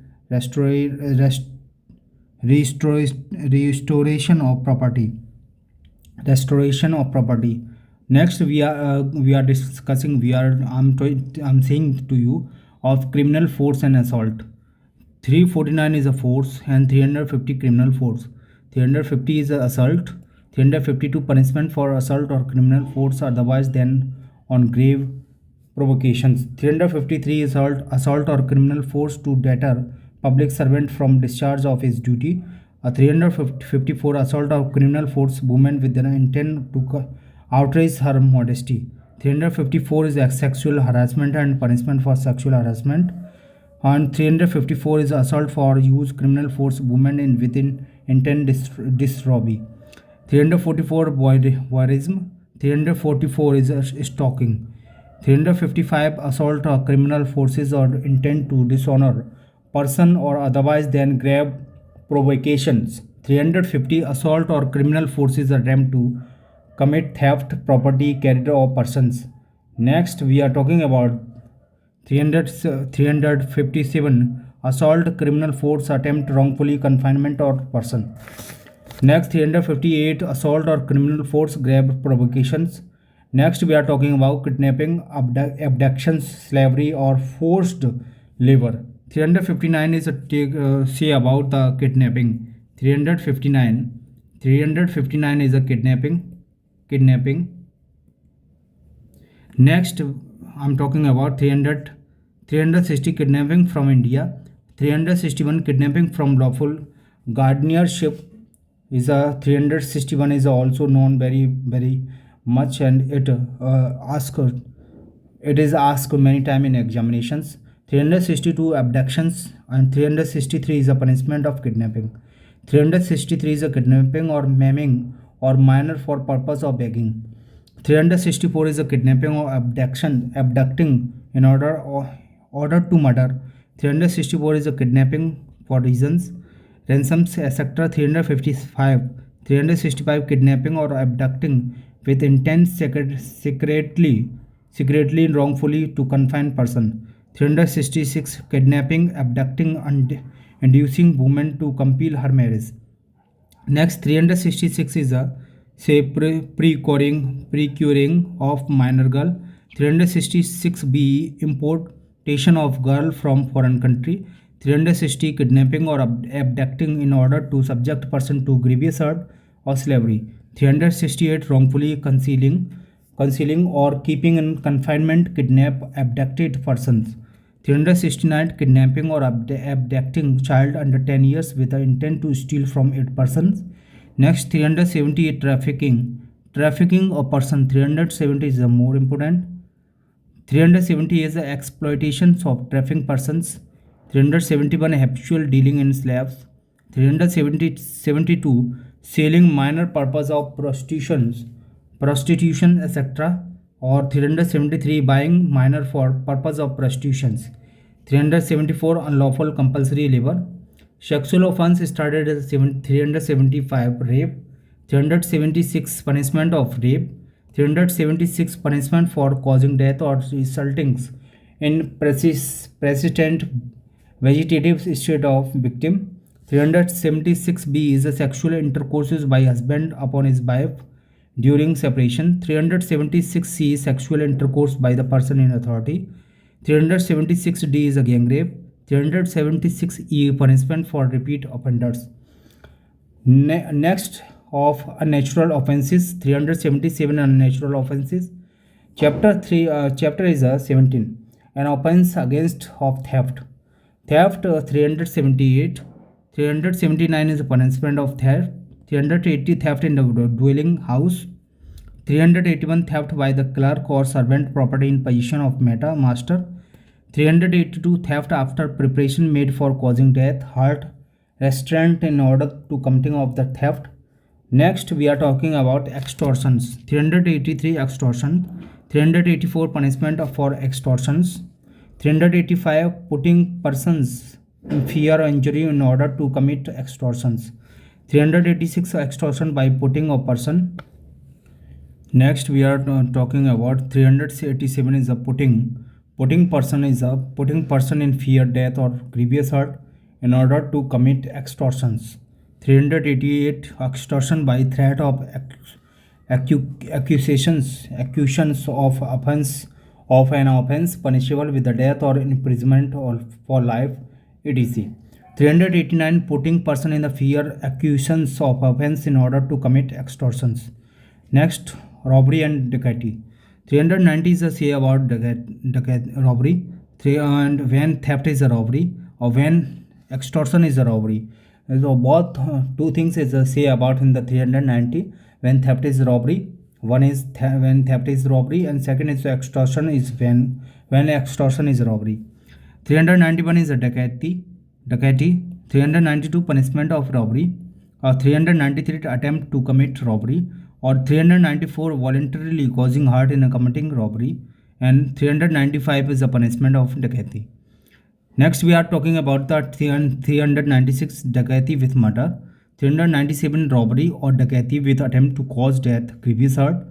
of property. Next we are discussing, I'm saying to you of criminal force and assault. 349 is a force and 350 criminal force. 350 is a assault. 352 punishment for assault or criminal force otherwise than on grave provocations. 353 assault or criminal force to deter public servant from discharge of his duty. 354 assault or criminal force woman with an intent to outrage her modesty. 354 is sexual harassment and punishment for sexual harassment. And 354 is assault for use criminal force woman in within intent disrobbery. 344 voyeurism. 344 is stalking. 355 assault or criminal forces or intent to dishonor person or otherwise than grave provocations. 350 assault or criminal forces attempt to commit theft, property, character or persons. Next we are talking about 357 assault, criminal force, attempt, wrongfully confinement or person. Next 358 assault or criminal force, grave provocations. Next we are talking about kidnapping, abductions, slavery or forced labor. 359 is say about the kidnapping. 359 is a kidnapping. Next I'm talking about 360 kidnapping from India. 361 kidnapping from lawful guardianship is a 361 is also known very much, and it is asked many time in examinations. 362 abductions and 363 is a punishment of kidnapping. 363 is a kidnapping or maiming or minor for purpose of begging. 364 is a kidnapping or abducting in order to murder. 364 is a kidnapping for reasons, ransoms, etc. 365 kidnapping or abducting with intent secretly wrongfully to confine person. 366 kidnapping, abducting and inducing woman to compel her marriage. Next 366 is a procuring of minor girl. 366b importation of girl from foreign country. 360 kidnapping or abducting in order to subject person to grievous hurt or slavery. 368 wrongfully concealing or keeping in confinement kidnap abducted persons. 369 kidnapping or abducting child under 10 years with the intent to steal from 8 persons. Next 378 trafficking a person. 370 is the more important. 370 is the exploitation of trafficking persons. 371 habitual dealing in slaves. 372 selling minor purpose of prostitution etc. or 373 buying minor for purpose of prostitutions. 374 unlawful compulsory labor. Sexual offense started as 375 rape. 376 punishment of rape. 376 punishment for causing death or resulting in persistent vegetative state of victim. 376b is a sexual intercourse by husband upon his wife during separation. 376c is sexual intercourse by the person in authority. 376D is a gang rape. 376E punishment for repeat offenders. Next of unnatural offenses, 377 unnatural offenses. Chapter is 17. An offense against of theft. Theft 378. 379 is a punishment of theft. 380 theft in the dwelling house. 381 theft by the clerk or servant property in possession of master. 382 theft after preparation made for causing death, hurt, restraint in order to committing of the theft. Next we are talking about extortions. 383 extortion. 384 punishment for extortions. 385 putting persons in fear or injury in order to commit extortions. 386 extortion by putting a person. Next we are talking about 387 is a putting person in fear, death or grievous hurt in order to commit extortions. 388 extortion by threat of accusations of offense of an offense punishable with the death or imprisonment or for life, etc. 389 putting person in the fear accusations of offense in order to commit extortions. Next, robbery and dacoity. 390 is a say about robbery. And when theft is a robbery or when extortion is a robbery. So both two things is a say about in the 390. When theft is robbery, one is when theft is robbery, and second is extortion is when extortion is robbery. 391 is a dacoity. 392 punishment of robbery. 393 attempt to commit robbery, or 394 voluntarily causing hurt in committing robbery, and 395 is a punishment of dacoity. Next we are talking about the 396 dacoity with murder, 397 robbery or dacoity with attempt to cause death, grievous hurt,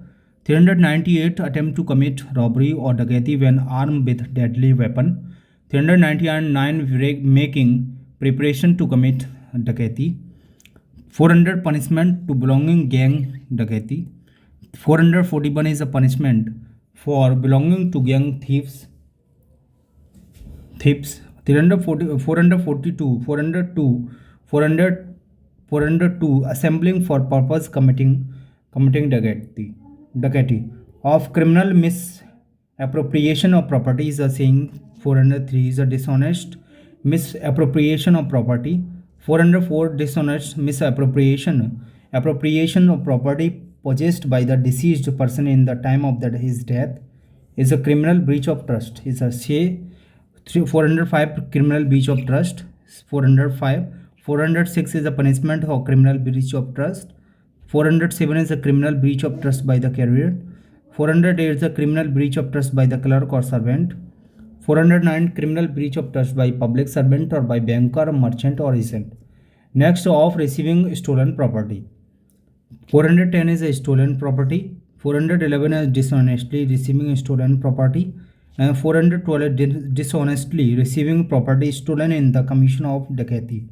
398 attempt to commit robbery or dacoity when armed with deadly weapon, 399 making preparation to commit dacoity, 400 punishment to belonging gang dacoity, 441 is a punishment for belonging to gang thieves, 402 assembling for purpose committing dacoity of criminal misappropriation of property is a saying. 403 is a dishonest misappropriation of property. 404 dishonest misappropriation of property possessed by the deceased person in the time of his death is a criminal breach of trust. Is a say. 405 criminal breach of trust. 406 is a punishment for criminal breach of trust. 407 is a criminal breach of trust by the carrier. 408 is a criminal breach of trust by the clerk or servant. 409 criminal breach of trust by public servant or by banker, merchant or agent. Next, of receiving stolen property. 410 is a stolen property. 411 is dishonestly receiving stolen property. And 412 is dishonestly receiving property stolen in the commission of dacoity.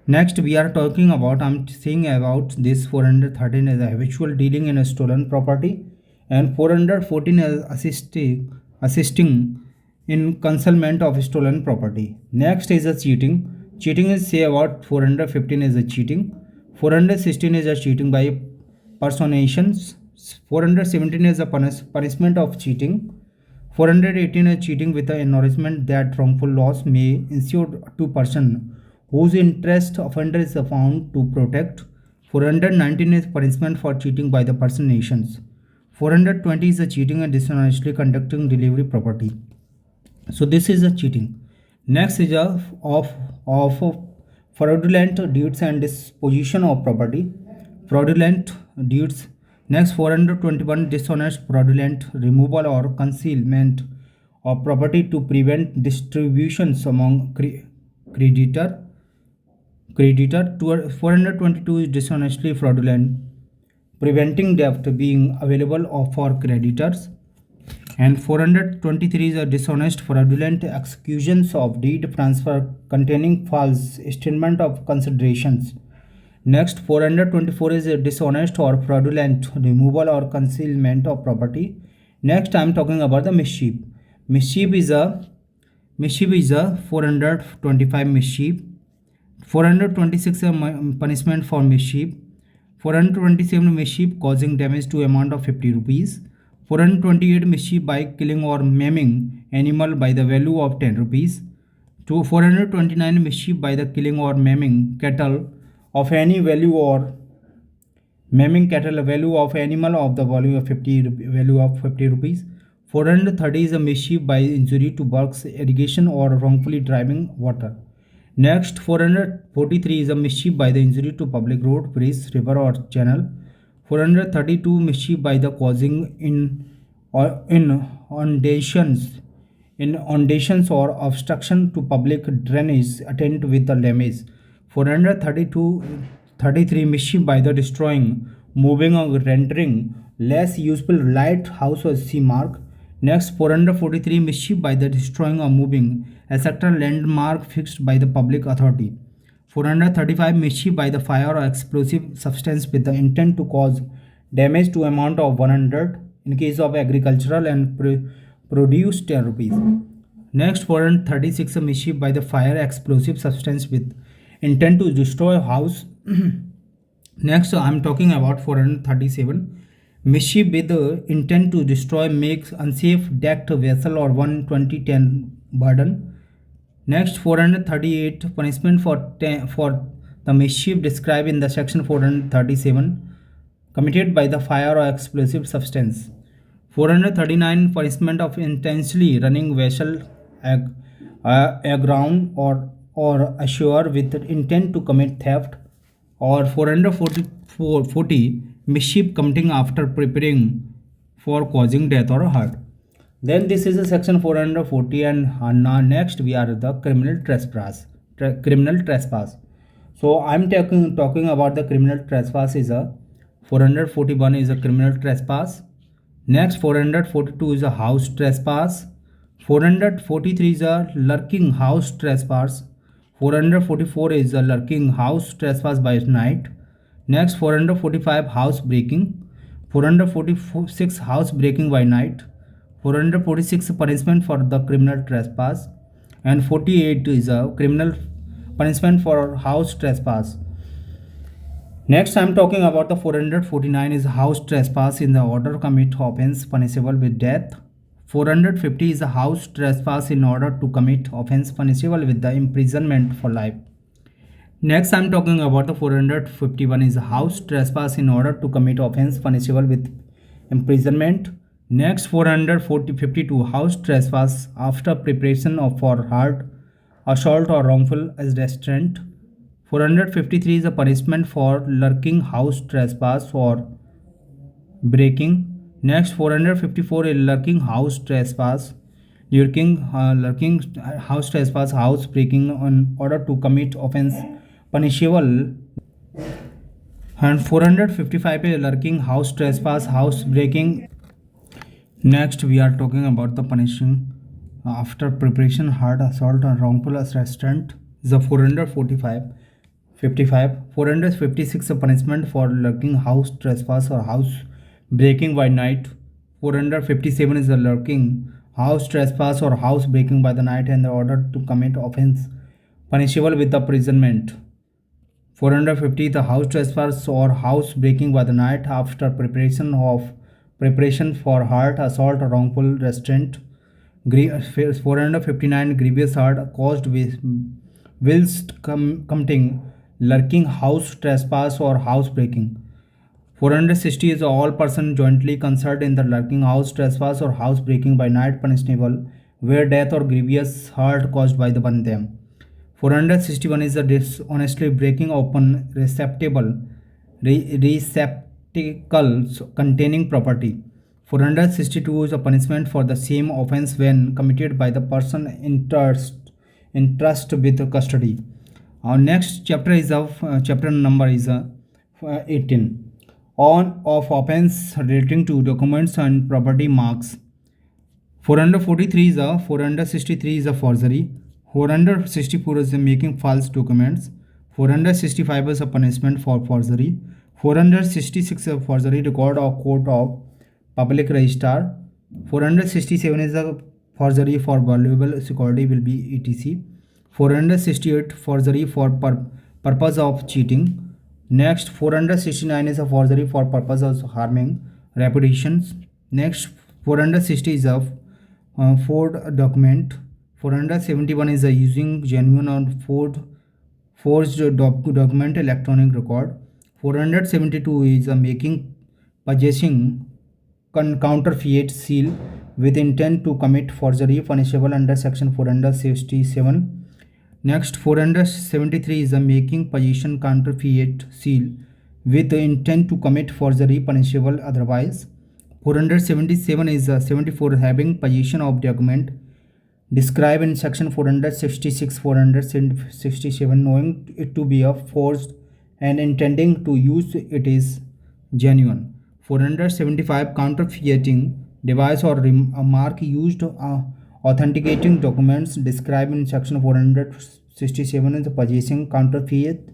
Next we are talking about, I'm saying about this 413 is a habitual dealing in a stolen property, and 414 is assisting in concealment of stolen property. Next is a cheating. Cheating is say about 415 is a cheating. 416 is a cheating by personations. 417 is a punishment of cheating. 418 is cheating with the acknowledgement that wrongful loss may ensue to person whose interest offender is found to protect. 419 is punishment for cheating by the personations. 420 is a cheating and dishonestly conducting delivery property. So this is a cheating. Next is a of fraudulent deeds and disposition of property. Fraudulent deeds. Next 421 dishonest fraudulent removal or concealment of property to prevent distributions among creditor. 422 is dishonestly fraudulent preventing debt being available for creditors. And 423 is a dishonest fraudulent executions of deed transfer containing false statement of considerations. Next 424 is a dishonest or fraudulent removal or concealment of property. Next I am talking about the mischief. Mischief is a 425 mischief. 426 a punishment for mischief. 427 mischief causing damage to amount of 50 rupees. 428 mischief by killing or maiming animal by the value of 10 rupees. To 429 mischief by the killing or maiming cattle of any value or maiming cattle value of animal of the value of 50 rupees. 430 is a mischief by injury to works, irrigation or wrongfully driving water. Next, 443 is a mischief by the injury to public road, bridge, river or channel. 432 mischief by the causing inundations or obstruction to public drainage attend with the damage. 433 mischief by the destroying, moving or rendering less useful lighthouse or sea mark. Next, 443 mischief by the destroying or moving a sector landmark fixed by the public authority. 435 mischief by the fire or explosive substance with the intent to cause damage to amount of 100 in case of agricultural and produce 10 rupees. Next, 436 mischief by the fire explosive substance with intent to destroy a house. Next, I am talking about 437 mischief with the intent to destroy, makes unsafe decked vessel or 120-ton burden. Next, 438 punishment for the mischief described in the section 437 committed by the fire or explosive substance. 439 punishment of intentionally running vessel aground or ashore with intent to commit theft. Or 440 mischief committing after preparing for causing death or hurt. Then this is a section 440, and now next we are the criminal trespass. So I'm talking about the criminal trespass is a 441 is a criminal trespass. Next, 442 is a house trespass. 443 is a lurking house trespass. 444 is a lurking house trespass by night. Next, 445 house breaking. 446 house breaking by night. 446 punishment for the criminal trespass, and 48 is a criminal punishment for house trespass. Next, I am talking about the 449 is house trespass in the order to commit offense punishable with death. 450 is a house trespass in order to commit offense punishable with the imprisonment for life. Next, I am talking about the 451 is a house trespass in order to commit offense punishable with imprisonment. Next, 452 house trespass after preparation for hurt, assault or wrongful restraint. 453 is a punishment for lurking house trespass or breaking. Next, 454 is lurking house trespass, lurking house trespass, house breaking in order to commit offense punishable. And 455 is lurking house trespass, house breaking. Next, we are talking about the punishing after preparation, hurt, assault or wrongful restraint is a 455. 456 a punishment for lurking house trespass or house breaking by night. 457 is a lurking house trespass or house breaking by the night in order to commit offense punishable with imprisonment. 450 the house trespass or house breaking by the night after preparation for hurt, assault or wrongful restraint. 459 grievous hurt caused whilst committing lurking house trespass or house breaking. 460 is all person jointly concerned in the lurking house trespass or house breaking by night punishable where death or grievous hurt caused by the one them. 461 is the dishonestly breaking open receptacles containing property. 462 is a punishment for the same offense when committed by the person in trust with custody. Our next chapter is chapter number is 18 on of offense relating to documents and property marks. 443 is 463 is a forgery. 464 is making false documents. 465 is a punishment for forgery. 466 is a forgery record of court of public registrar. 467 is a forgery for valuable security will be etc. 468 forgery for purpose of cheating. Next 469 is a forgery for purpose of harming reputations. Next 460 is a Ford document. 471 is a using genuine or forged document electronic record. 472 is a making possessing counterfeit seal with intent to commit forgery punishable under section 467. Next 473 is a making possession counterfeit seal with the intent to commit forgery punishable otherwise. 477 is 74 having possession of document described in section 466 467 knowing it to be a forged and intending to use it is genuine. 475 counterfeiting device or a mark used authenticating documents described in section 467 is possessing counterfeit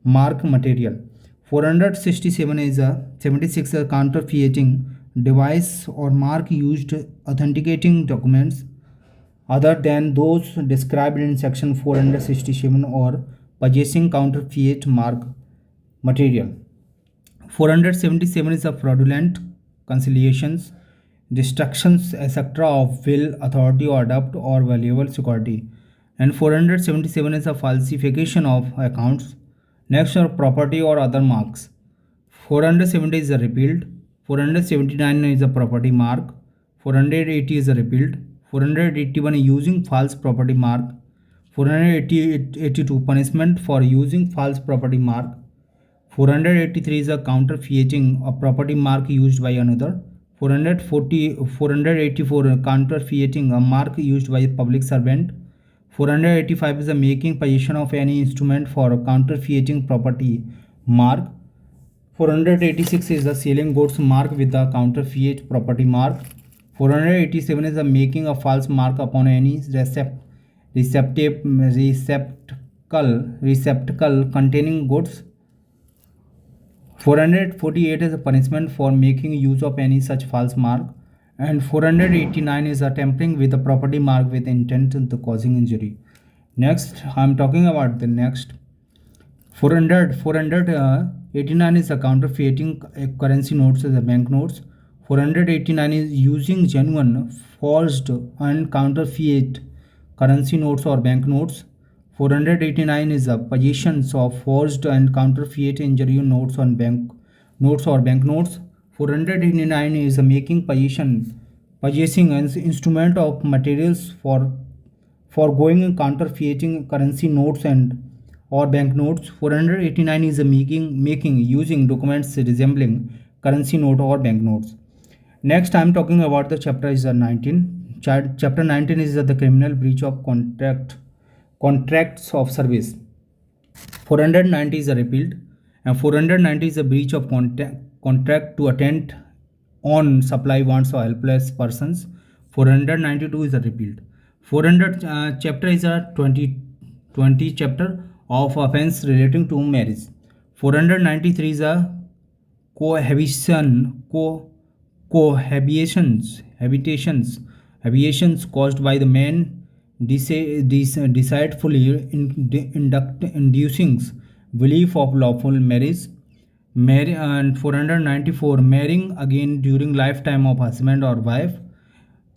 mark material. 467 is a 76 counterfeiting device or mark used authenticating documents other than those described in section 467 or possessing counterfeit mark material. 477 is a fraudulent conciliations, destructions, etc. of will, authority, or adopt or valuable security. And 477 is a falsification of accounts, next or property or other marks. 470 is a repealed. 479 is a property mark. 480 is a repealed. 481 using false property mark. 482 punishment for using false property mark. 483 is a counterfeiting a property mark used by another. 484 counterfeiting a mark used by a public servant. 485 is a making possession of any instrument for counterfeiting property mark. 486 is the selling goods mark with the counterfeit property mark. 487 is the making a false mark upon any receptacle containing goods. 448 is a punishment for making use of any such false mark. And 489 is a tampering with the property mark with intent to causing injury. Next, I am talking about the next 489 is a counterfeiting currency notes as a banknotes. 489 is using genuine, forged, and counterfeit currency notes or banknotes. 489 is a possessions of forged and counterfeit injury notes on notes or banknotes. 489 is a making possessing an instrument of materials for going and counterfeiting currency notes and or banknotes. 489 is a making using documents resembling currency note or banknotes. Next, I am talking about the chapter is 19. Chapter 19 is the criminal breach of contracts of service. 490 is a repealed, and 490 is a breach of contract to attend on supply wants or helpless persons. 492 is a repealed. 400 chapter is a 20 chapter of offense relating to marriage. 493 is a habitations caused by the man decidefully inducing belief of lawful marriage. And 494 marrying again during lifetime of husband or wife.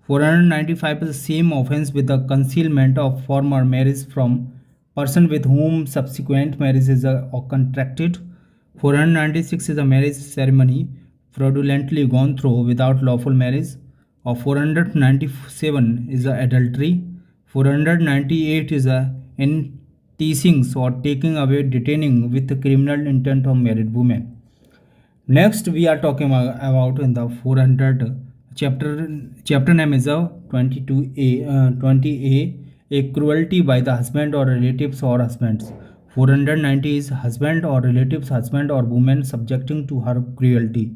495 is the same offense with the concealment of former marriage from person with whom subsequent marriage is contracted. 496 is a marriage ceremony fraudulently gone through without lawful marriage. Or 497 is a adultery. 498 is a teasing or taking away, detaining with the criminal intent of married women. Next, we are talking about in the 400 chapter name is a 20a a cruelty by the husband or relatives or husbands. 490 is husband or relatives, husband or woman subjecting to her cruelty.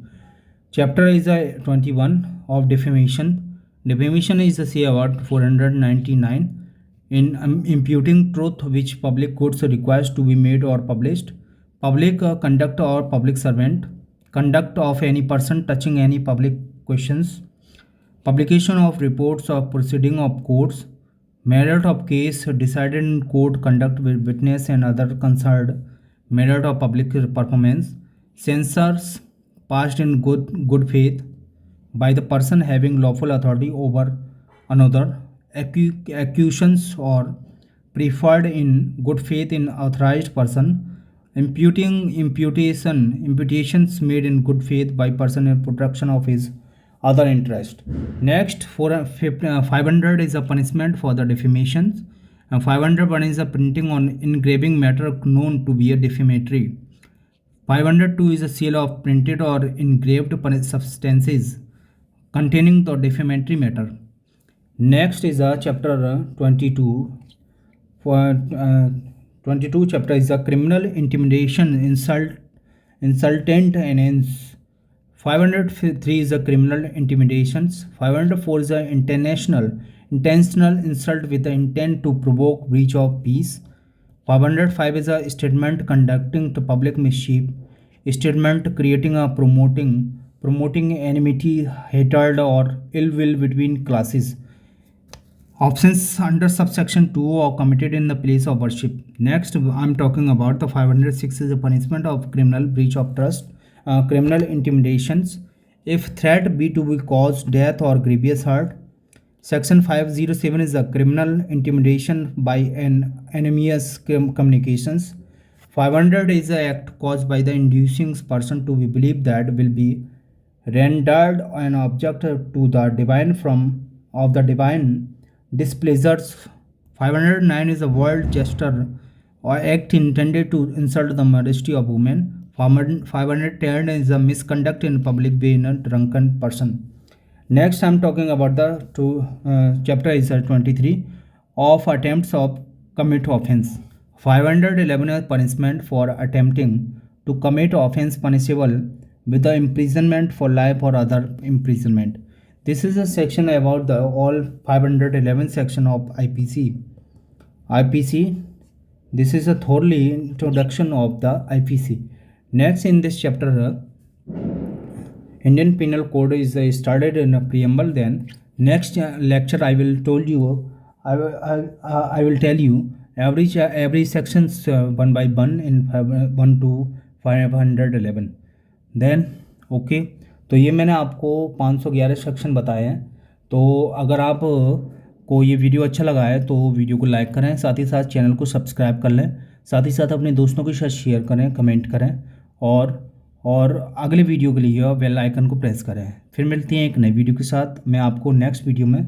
Chapter is a 21 of defamation. Defamation is a say about 499 in imputing truth which public courts requires to be made or published. Public conduct or public servant conduct of any person touching any public questions. publication of reports of proceeding of courts, merit of case decided in court, conduct with witness and other concerned, merit of public performance, censures passed in good faith by the person having lawful authority over another, accusations or preferred in good faith in authorized person, imputations made in good faith by person in protection of his other interest. Next, 500 is a punishment for the defamations, and 501 is a printing on engraving matter known to be a defamatory. 502 is a sale of printed or engraved substances containing the defamatory matter. Next is a chapter 22. For 22 chapter is a criminal intimidation, insultant and 503 is a criminal intimidations. 504 is a intentional insult with the intent to provoke breach of peace. 505 is a statement conducting to public mischief, statement creating a promoting enmity, hatred or ill will between classes. Options under subsection 2 are committed in the place of worship. Next, I'm talking about the 506 is a punishment of criminal breach of trust, criminal intimidations. If threat be to be cause death or grievous hurt. Section 507 is a criminal intimidation by an envious communications. 500 is an act caused by the inducing person to be believed that will be rendered an object to the divine from of the divine displeasures. 509 is a word gesture or act intended to insult the modesty of women. 510 is a misconduct in public way in a drunken person. Next, I'm talking about the chapter is 23 of attempts of commit offense. 511 is punishment for attempting to commit offense punishable with the imprisonment for life or other imprisonment. This is a section about the all 511 section of IPC. IPC. This is a thoroughly introduction of the IPC. Next, in this chapter, Indian Penal Code is started in a preamble. Then next lecture I will tell you every sections one by one in 1 to 511. Then okay तो ये मैंने आपको 511 section बताए हैं. तो अगर आप को ये वीडियो अच्छा लगा है तो वीडियो को लाइक करें, साथ ही साथ चैनल को सब्सक्राइब कर लें, साथ ही साथ अपने दोस्तों के साथ शेयर करें, कमेंट करें और अगले वीडियो के लिए बेल आइकन को प्रेस करें. फिर मिलते हैं एक नई वीडियो के साथ. मैं आपको नेक्स्ट वीडियो में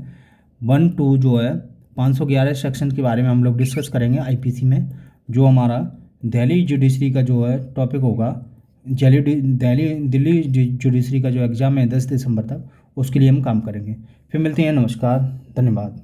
1-2 जो है 511 सेक्शन के बारे में हम लोग डिस्कस करेंगे आईपीसी में, जो हमारा दिल्ली जुडिशरी का जो है टॉपिक होगा. दिल्ली जुडिशरी का जो एग्ज़ाम है 10 दिसंबर तक, उसके लिए हम काम करेंगे. फिर मिलते हैं. नमस्कार, धन्यवाद.